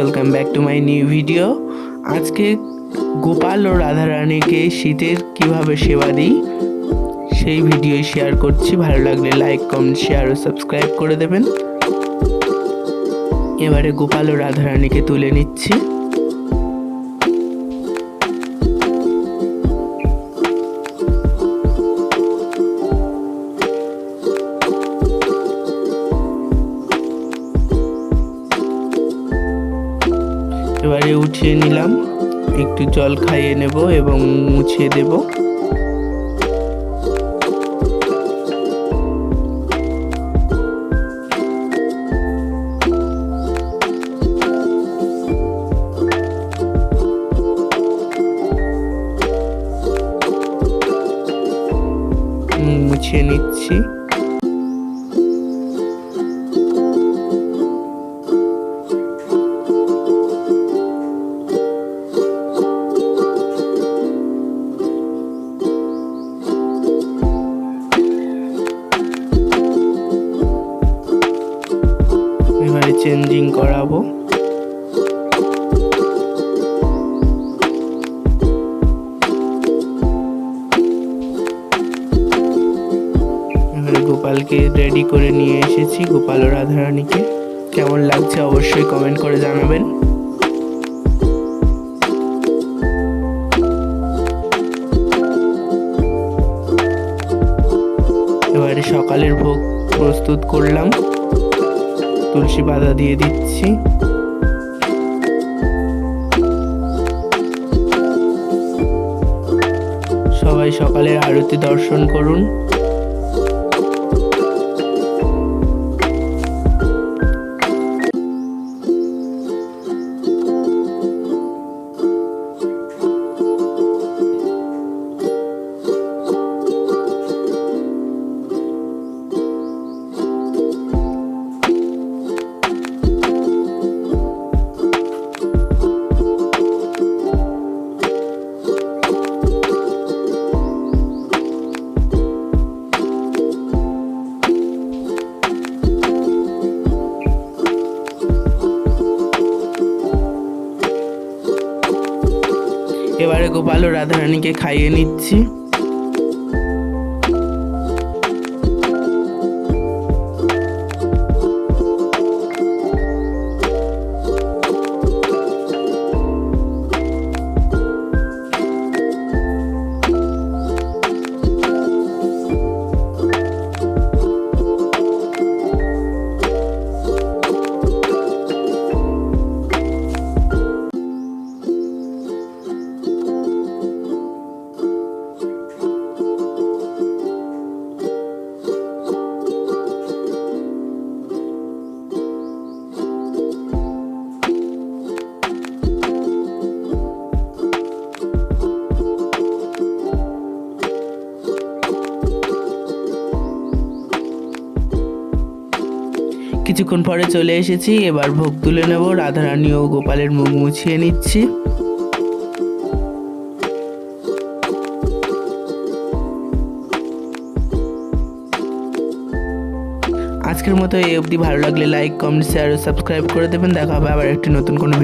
Welcome back to my new video. আজকে গোপাল ও রাধারানীকে শীতের কিভাবে সেবা দিই সেই ভিডিওই শেয়ার করছি। ভালো লাগলে লাইক, কমেন্ট, শেয়ার ও সাবস্ক্রাইব করে দেবেন। এবারে গোপাল ও রাধারানীকে তুলে নিচ্ছি। এবারে উঠিয়ে নিলাম, একটু জল খাইয়ে নেব এবং মুছিয়ে দেব। মুছিয়ে নিচ্ছি। এবারে চেঞ্জিং করাবো। এবারে গোপালকে রেডি করে নিয়ে এসেছি, গোপাল ও রাধারানীকে। কেমন লাগছে অবশ্যই কমেন্ট করে জানাবেন। এবারে সকালের ভোগ প্রস্তুত করলাম, তুলসী পাতা দিয়ে দিচ্ছি। সবাই সকালের আরতি দর্শন করুন। এবারে গোপাল ও রাধারানীকে খাইয়ে নিচ্ছি। কিছুক্ষণ পরে চলে এসেছি, এবার ভোগ তুলে নেব। রাধারানী ও গোপালের মুখ মুছিয়ে নিচ্ছি। আজকের মতো এই অবধি। ভালো লাগলে লাইক, কমেন্ট, শেয়ার ও সাবস্ক্রাইব করে দেবেন। দেখা হবে আবার একটি নতুন কোনো